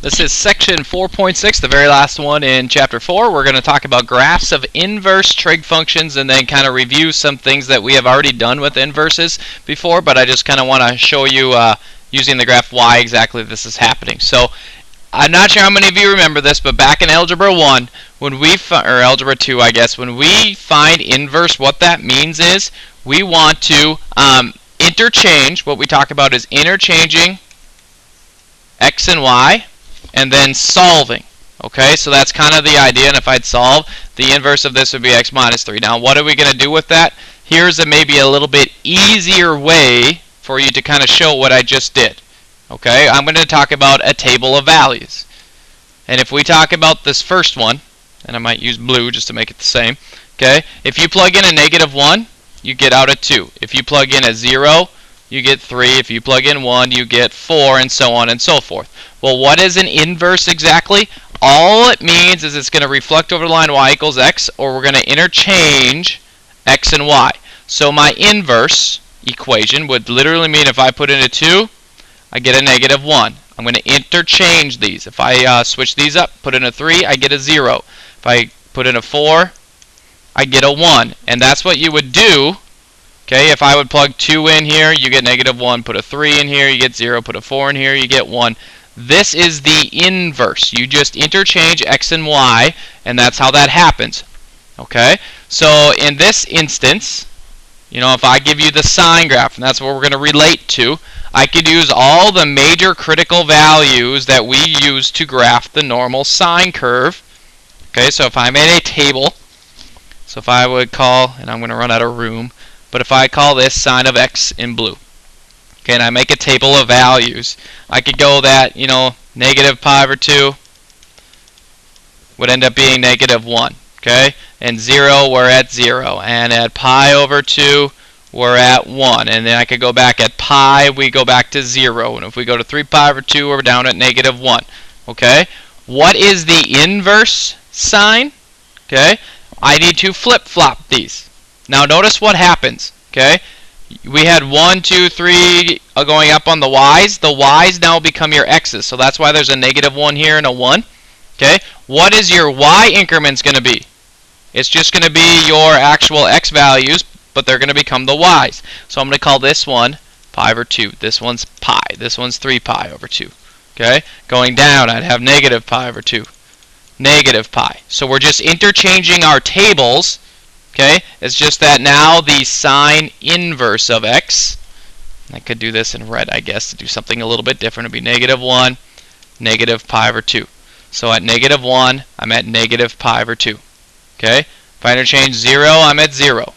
This is section 4.6, the very last one in chapter 4. We're going to talk about graphs of inverse trig functions and then kind of review some things that we have already done with inverses before, but I just kind of want to show you using the graph why exactly this is happening. So I'm not sure how many of you remember this, but back in Algebra 1, when we or Algebra 2, I guess, when we find inverse, what that means is we want to interchange. What we talk about is interchanging x and y, and then solving. Okay, so that's kind of the idea, and if I'd solve, the inverse of this would be x minus 3. Now, what are we going to do with that? Here's maybe a little bit easier way for you to kind of show what I just did. Okay, I'm going to talk about a table of values. And if we talk about this first one, and I might use blue just to make it the same, okay, if you plug in a -1, you get out a 2. If you plug in a 0, you get 3. If you plug in 1, you get 4, and so on and so forth. Well, what is an inverse exactly? All it means is it's going to reflect over the line y equals x, or we're going to interchange x and y. So my inverse equation would literally mean if I put in a 2, I get a -1. I'm going to interchange these. If I switch these up, put in a 3, I get a 0. If I put in a 4, I get a 1. And that's what you would do. Okay, if I would plug 2 in here, you get -1. Put a 3 in here, you get 0. Put a 4 in here, you get 1. This is the inverse. You just interchange x and y, and that's how that happens. Okay, so in this instance, you know, if I give you the sine graph, and that's what we're going to relate to, I could use all the major critical values that we use to graph the normal sine curve. Okay, so if I made a table, so if I would call, and I'm going to run out of room, but if I call this sine of x in blue, okay, and I make a table of values, I could go that, you know, -pi/2 would end up being -1, okay? And 0, we're at 0. And at pi/2, we're at 1. And then I could go back at pi, we go back to 0. And if we go to 3pi/2, we're down at -1, okay? What is the inverse sign? Okay, I need to flip-flop these. Now notice what happens, okay? We had 1, 2, 3 going up on the y's. The y's now become your x's. So that's why there's a -1 here and a 1. Okay? What is your y increments going to be? It's just going to be your actual x values, but they're going to become the y's. So I'm going to call this one pi/2. This one's pi. This one's 3pi/2. Okay? Going down, I'd have -pi/2. -pi. So we're just interchanging our tables. Okay, it's just that now the sine inverse of x, I could do this in red, I guess, to do something a little bit different. It would be -1, -pi/2. So at -1, I'm at -pi/2. Okay, if I interchange 0, I'm at 0.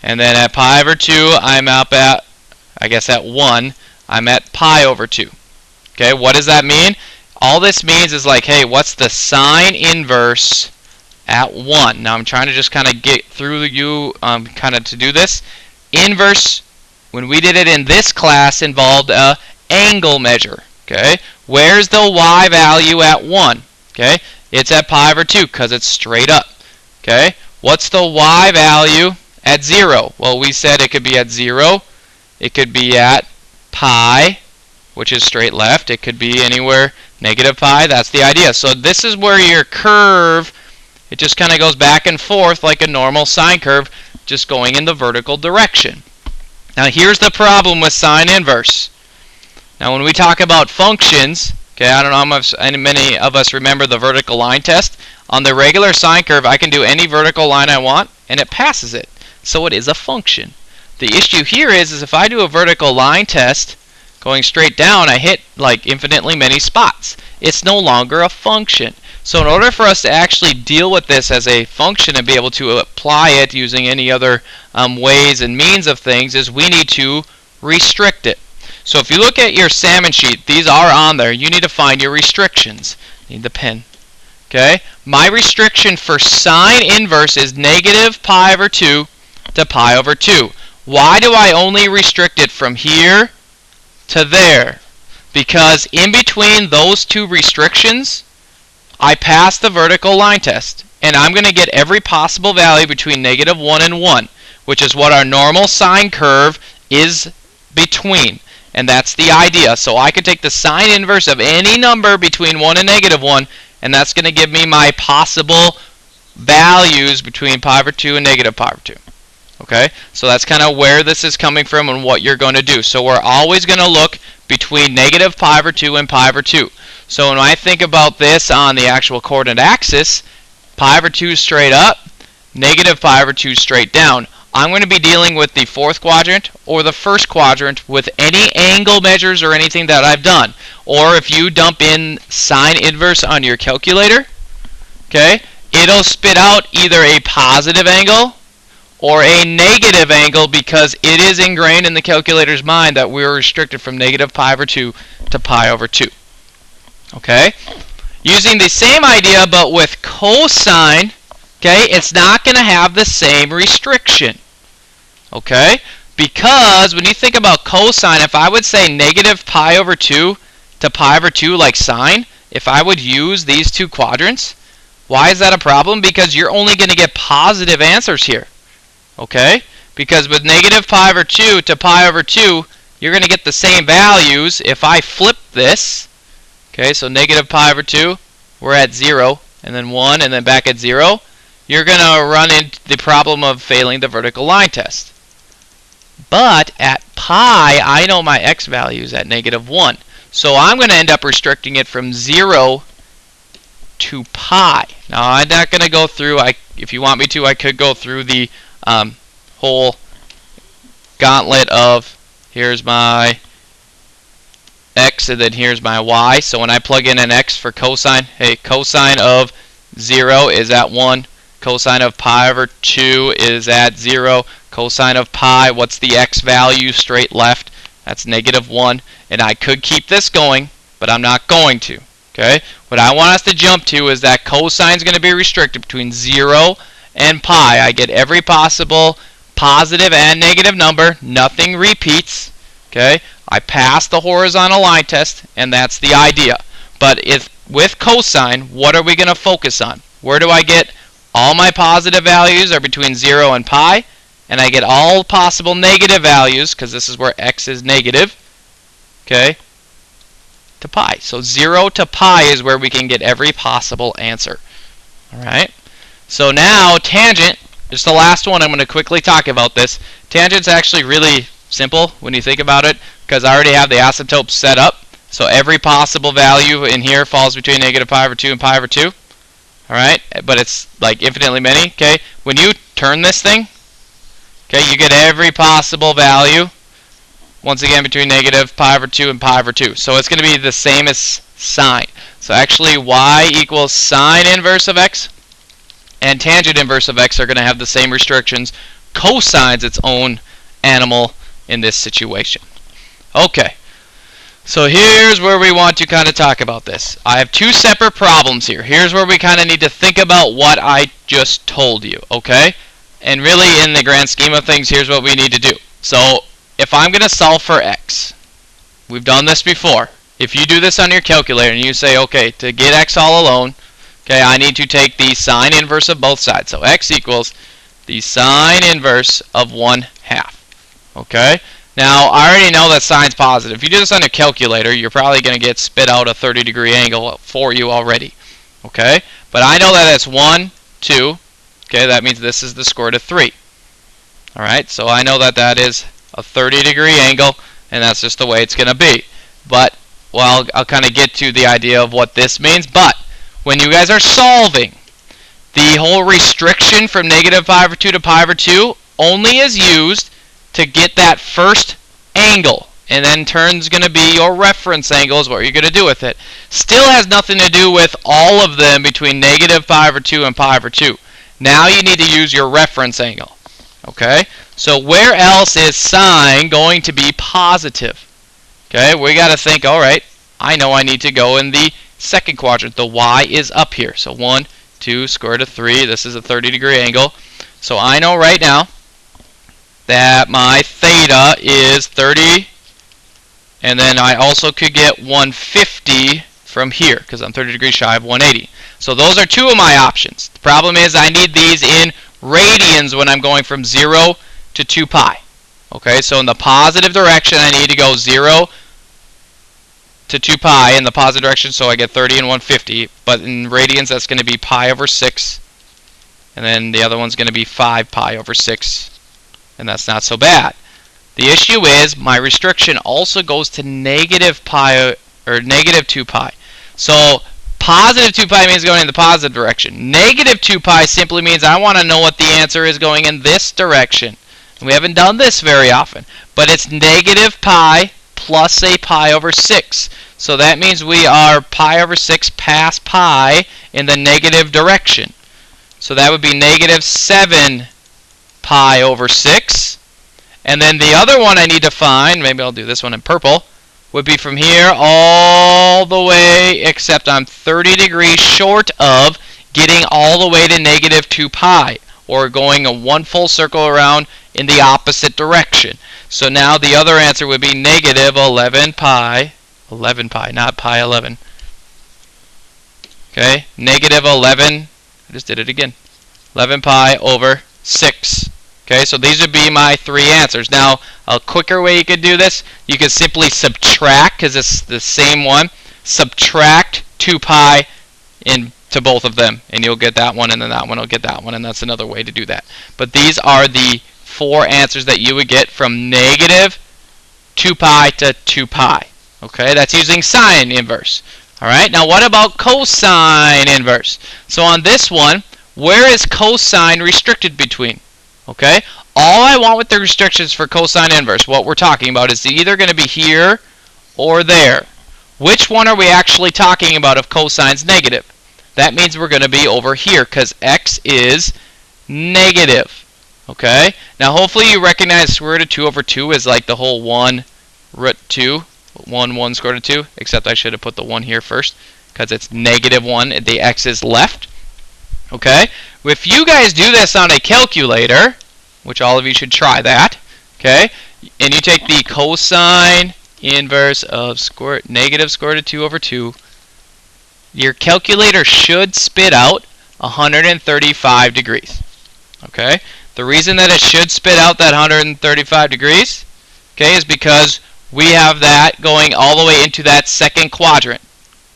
And then at pi/2, I'm up at, I guess at 1, I'm at pi/2. Okay, what does that mean? All this means is like, hey, what's the sine inverse at 1. Now I'm trying to just kind of get through you kind of to do this. Inverse, when we did it in this class, involved a angle measure. Okay, where's the y value at 1? Okay, it's at pi/2 because it's straight up. Okay, what's the y value at 0? Well, we said it could be at 0. It could be at pi, which is straight left. It could be anywhere -pi. That's the idea. So this is where your curve, it just kind of goes back and forth like a normal sine curve, just going in the vertical direction. Now here's the problem with sine inverse. Now when we talk about functions, okay, I don't know how many of us remember the vertical line test. On the regular sine curve, I can do any vertical line I want, and it passes it. So it is a function. The issue here is if I do a vertical line test, going straight down, I hit like infinitely many spots. It's no longer a function. So in order for us to actually deal with this as a function and be able to apply it using any other ways and means of things, is we need to restrict it. So if you look at your salmon sheet, these are on there. You need to find your restrictions. Need the pen. Okay? My restriction for sine inverse is -pi/2 to pi/2. Why do I only restrict it from here to there? Because in between those two restrictions, I pass the vertical line test, and I'm going to get every possible value between -1 and 1, which is what our normal sine curve is between. and that's the idea. So I could take the sine inverse of any number between 1 and negative 1, and that's going to give me my possible values between pi over 2 and negative pi over 2. Okay, so that's kind of where this is coming from and what you're going to do. So we're always going to look between negative pi over 2 and pi over 2. So when I think about this on the actual coordinate axis, pi over 2 straight up, negative pi over 2 straight down. I'm going to be dealing with the fourth quadrant or the first quadrant with any angle measures or anything that I've done. Or if you dump in sine inverse on your calculator, okay, it'll spit out either a positive angle or a negative angle because it is ingrained in the calculator's mind that we're restricted from negative pi over 2 to pi over 2. Okay? Using the same idea but with cosine, okay, it's not going to have the same restriction. Okay? Because when you think about cosine, if I would say negative pi over 2 to pi over 2 like sine, if I would use these two quadrants, why is that a problem? Because you're only going to get positive answers here. Okay? Because with negative pi over 2 to pi over 2, you're going to get the same values. If I flip this, okay, so negative pi over 2, we're at 0, and then 1, and then back at 0, you're going to run into the problem of failing the vertical line test. But at pi, I know my x value is at negative 1. So I'm going to end up restricting it from 0 to pi. Now, I'm not going to go through, if you want me to, I could go through the whole gauntlet of here's my x and then here's my y. So when I plug in an x for cosine, hey, cosine of 0 is at 1. Cosine of pi over 2 is at 0. Cosine of pi, what's the x value straight left? That's negative 1. And I could keep this going, but I'm not going to. Okay? What I want us to jump to is that cosine is going to be restricted between 0 and pi. I get every possible positive and negative number. Nothing repeats. Okay? I pass the horizontal line test, and that's the idea. But with cosine, what are we going to focus on? Where do I get all my positive values are between 0 and pi, and I get all possible negative values, because this is where x is negative, okay, to pi. So 0 to pi is where we can get every possible answer. Alright? So now, tangent, just the last one. I'm going to quickly talk about this. Tangent's actually really simple when you think about it, because I already have the asymptote set up. So every possible value in here falls between negative pi over 2 and pi over 2. Alright? But it's like infinitely many. Okay? When you turn this thing, okay, you get every possible value, once again, between negative pi over 2 and pi over 2. So it's going to be the same as sine. So actually, y equals sine inverse of x and tangent inverse of x are going to have the same restrictions. Cosine's its own animal in this situation. Okay. So here's where we want to kind of talk about this. I have two separate problems here. Here's where we kind of need to think about what I just told you, okay? And really, in the grand scheme of things, here's what we need to do. So if I'm going to solve for x, we've done this before. If you do this on your calculator and you say, okay, to get x all alone, okay, I need to take the sine inverse of both sides. So x equals the sine inverse of 1/2. Okay? Now, I already know that sine's positive. If you do this on a calculator, you're probably going to get spit out a 30-degree angle for you already. Okay? But I know that it's 1, 2. Okay, that means this is the square root of 3. Alright, so I know that that is a 30-degree angle, and that's just the way it's going to be. But, well, I'll kind of get to the idea of what this means. But, when you guys are solving, the whole restriction from negative pi over 2 to pi over 2 only is used to get that first angle, and then turn's going to be your reference angle is what you're going to do with it. Still has nothing to do with all of them between negative pi over 2 and pi over 2. Now you need to use your reference angle. Okay? So where else is sine going to be positive? Okay, we got to think, alright, I know I need to go in the second quadrant. The y is up here. So 1, 2, square root of 3. This is a 30-degree angle. So I know right now that my theta is 30, and then I also could get 150 from here, because I'm 30 degrees shy of 180. So those are two of my options. The problem is I need these in radians when I'm going from 0 to 2 pi. Okay, so in the positive direction, I need to go 0 to 2 pi in the positive direction, so I get 30 and 150. But in radians, that's going to be pi over 6. And then the other one's going to be 5 pi over 6. And that's not so bad. The issue is my restriction also goes to negative pi or negative 2 pi. So positive 2 pi means going in the positive direction. Negative 2 pi simply means I want to know what the answer is going in this direction. And we haven't done this very often. But it's negative pi plus a pi over 6. So that means we are pi over 6 past pi in the negative direction. So that would be negative 7 pi over 6. And then the other one I need to find, maybe I'll do this one in purple, would be from here all the way, except I'm 30 degrees short of getting all the way to negative 2 pi, or going a one full circle around in the opposite direction. So now the other answer would be negative 11 pi, not pi 11. Okay, negative 11, I just did it again, 11 pi over 6. Okay, so these would be my 3 answers. Now, a quicker way you could do this, you could simply subtract, because it's the same one, subtract 2 pi into both of them, and you'll get that one, and then that one will get that one, and that's another way to do that. But these are the 4 answers that you would get from negative 2 pi to 2 pi. Okay, that's using sine inverse. All right, now what about cosine inverse? So on this one, where is cosine restricted between? Okay, all I want with the restrictions for cosine inverse, what we're talking about, is either going to be here or there. Which one are we actually talking about if cosine's negative? That means we're going to be over here because x is negative. Okay, now hopefully you recognize square root of 2 over 2 is like the whole 1 root 2, 1 square root of 2, except I should have put the 1 here first because it's negative 1, the x is left. Okay, if you guys do this on a calculator, which all of you should try that, okay, and you take the cosine inverse of negative square root of 2 over 2, your calculator should spit out 135 degrees. Okay, the reason that it should spit out that 135 degrees, okay, is because we have that going all the way into that second quadrant.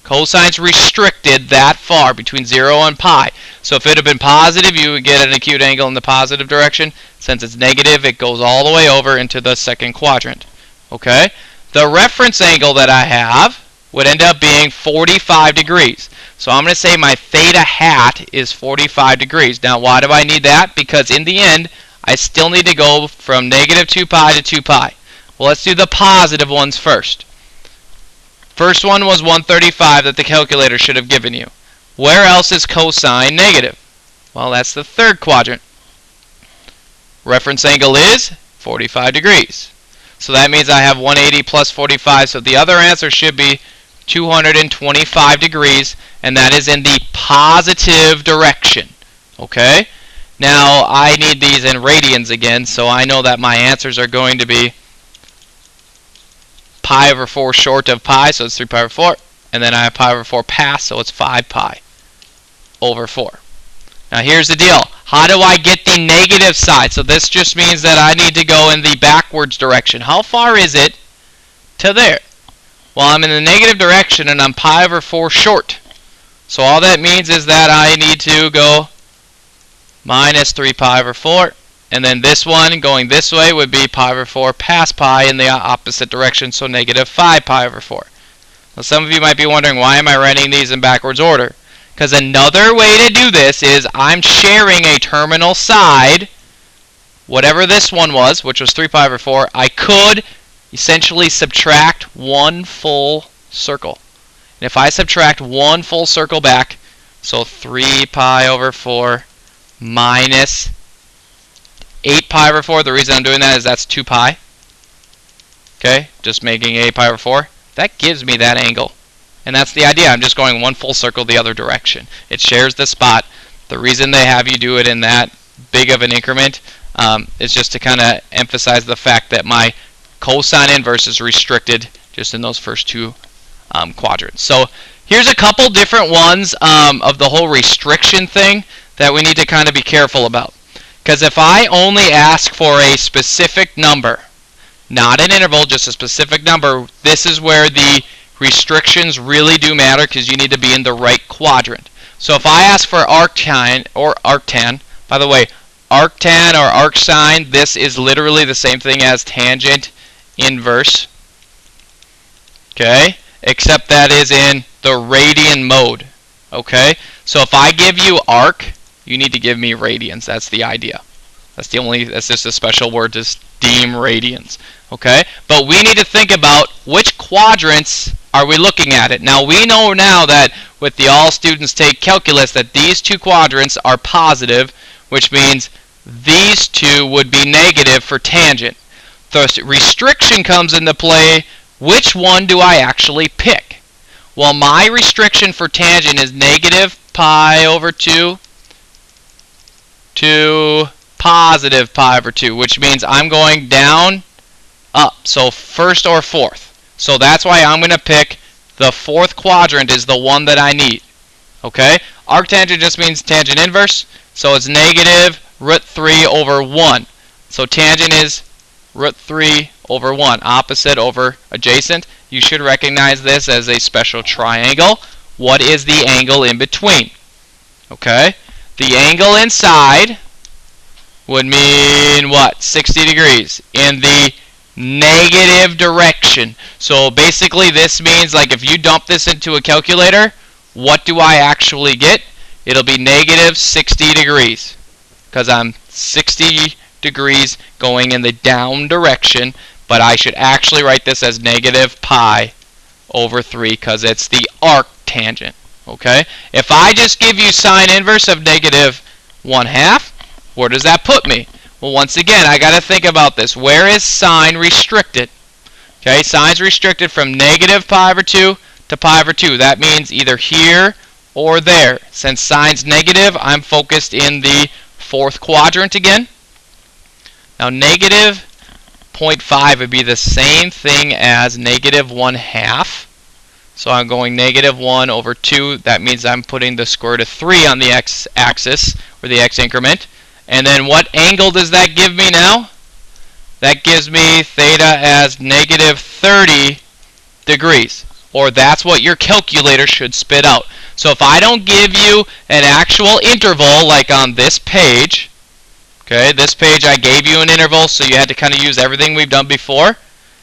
Cosine's restricted that far between 0 and pi. So if it had been positive, you would get an acute angle in the positive direction. Since it's negative, it goes all the way over into the second quadrant. Okay? The reference angle that I have would end up being 45 degrees. So I'm going to say my theta hat is 45 degrees. Now why do I need that? Because in the end, I still need to go from negative 2 pi to 2 pi. Well, let's do the positive ones first. First one was 135 that the calculator should have given you. Where else is cosine negative? Well, that's the third quadrant. Reference angle is 45 degrees. So that means I have 180 plus 45. So the other answer should be 225 degrees, and that is in the positive direction. Okay? Now, I need these in radians again, so I know that my answers are going to be pi over 4 short of pi, so it's 3 pi over 4. And then I have pi over 4 past, so it's 5 pi over 4. Now here's the deal. How do I get the negative side? So this just means that I need to go in the backwards direction. How far is it to there? Well, I'm in the negative direction, and I'm pi over 4 short. So all that means is that I need to go minus 3 pi over 4. And then this one going this way would be pi over 4 past pi in the opposite direction, so negative 5 pi over 4. Now some of you might be wondering, why am I writing these in backwards order? Because another way to do this is I'm sharing a terminal side, whatever this one was, which was 3 pi over 4, I could essentially subtract one full circle. And if I subtract one full circle back, so 3 pi over 4 minus 8 pi over 4, the reason I'm doing that is that's 2 pi. Okay, just making 8 pi over 4. That gives me that angle. And that's the idea. I'm just going one full circle the other direction. It shares the spot. The reason they have you do it in that big of an increment is just to kind of emphasize the fact that my cosine inverse is restricted just in those first two quadrants. So here's a couple different ones of the whole restriction thing that we need to kind of be careful about. Because if I only ask for a specific number, not an interval, just a specific number, this is where the restrictions really do matter, because you need to be in the right quadrant. So if I ask for arctan or arctan, by the way, arctan or arcsine, this is literally the same thing as tangent inverse. Okay? Except that is in the radian mode. Okay? So if I give you arc, you need to give me radians. That's the idea. That's just a special word to deem radians. Okay? But we need to think about which quadrants are we looking at it. Now we know now that with the all students take calculus that these two quadrants are positive, which means these two would be negative for tangent. The restriction comes into play. Which one do I actually pick? Well, my restriction for tangent is negative pi over 2 to positive pi over 2, which means I'm going down, up. So first or fourth. So that's why I'm going to pick the fourth quadrant is the one that I need. Okay? Arctangent just means tangent inverse. So it's negative root 3 over 1. So tangent is root 3 over 1. Opposite over adjacent. You should recognize this as a special triangle. What is the angle in between? Okay? The angle inside would mean what? 60 degrees in the negative direction. So basically this means, like, if you dump this into a calculator, what do I actually get? It'll be negative 60 degrees, because I'm 60 degrees going in the down direction, but I should actually write this as negative pi over 3 because it's the arctangent. Okay? If I just give you sine inverse of negative 1/2, where does that put me? Well, once again, I got to think about this. Where is sine restricted? Okay, sine's restricted from negative pi over 2 to pi over 2. That means either here or there. Since sine's negative, I'm focused in the fourth quadrant again. Now, negative 0.5 would be the same thing as negative 1/2. So I'm going negative 1 over 2. That means I'm putting the square root of 3 on the x-axis, or the x increment. And then what angle does that give me now? That gives me theta as negative 30 degrees. Or that's what your calculator should spit out. So if I don't give you an actual interval, like on this page, okay, this page I gave you an interval, so you had to kind of use everything we've done before.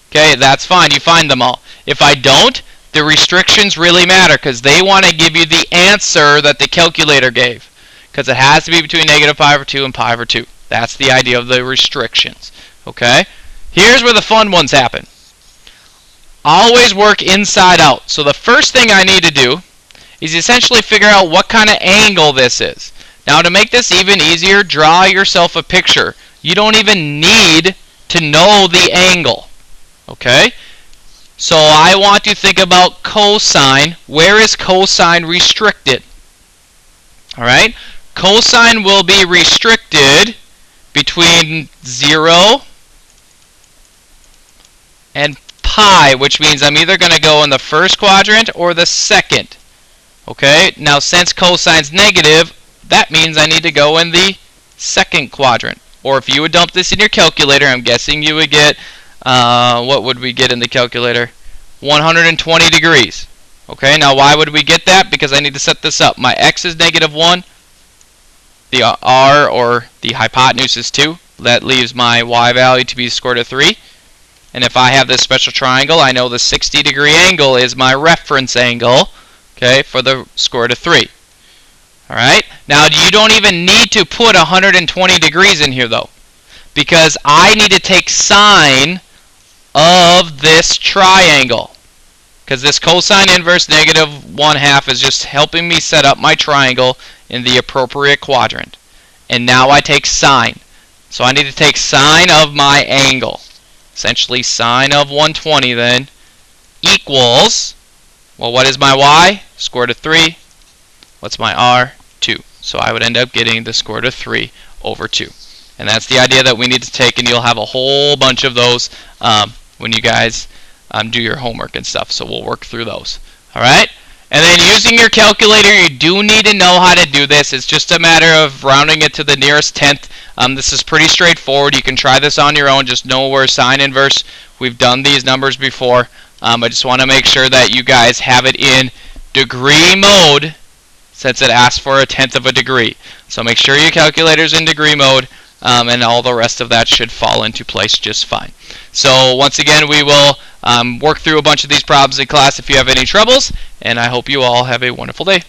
Okay, that's fine. You find them all. If I don't, the restrictions really matter, because they want to give you the answer that the calculator gave. Because it has to be between negative pi over 2 and pi over 2. That's the idea of the restrictions. Okay? Here's where the fun ones happen. Always work inside out. So the first thing I need to do is essentially figure out what kind of angle this is. Now, to make this even easier, draw yourself a picture. You don't even need to know the angle. Okay? So I want to think about cosine. Where is cosine restricted? Alright? Cosine will be restricted between 0 and pi, which means I'm either going to go in the first quadrant or the second. Okay? Now, since cosine's negative, that means I need to go in the second quadrant. Or if you would dump this in your calculator, I'm guessing you would get, what would we get in the calculator? 120 degrees. Okay, now why would we get that? Because I need to set this up. My x is negative 1. The r, or the hypotenuse, is 2. That leaves my y value to be the square root of 3. And if I have this special triangle, I know the 60 degree angle is my reference angle, okay, for the square root of 3. Alright? Now, you don't even need to put 120 degrees in here, though, because I need to take sine of this triangle. Because this cosine inverse negative 1/2 is just helping me set up my triangle in the appropriate quadrant. And now I take sine. So I need to take sine of my angle. Essentially, sine of 120 then equals, well, what is my y? Square root of 3. What's my r? 2. So I would end up getting the square root of 3 over 2. And that's the idea that we need to take, and you'll have a whole bunch of those when you guys do your homework and stuff. So we'll work through those. Alright? And then using using your calculator, you do need to know how to do this. It's just a matter of rounding it to the nearest tenth. This is pretty straightforward. You can try this on your own. Just know where sine inverse. We've done these numbers before. I just want to make sure that you guys have it in degree mode, since it asks for a tenth of a degree. So make sure your calculator's in degree mode, and all the rest of that should fall into place just fine. So once again, we will work through a bunch of these problems in class if you have any troubles, and I hope you all have a wonderful day.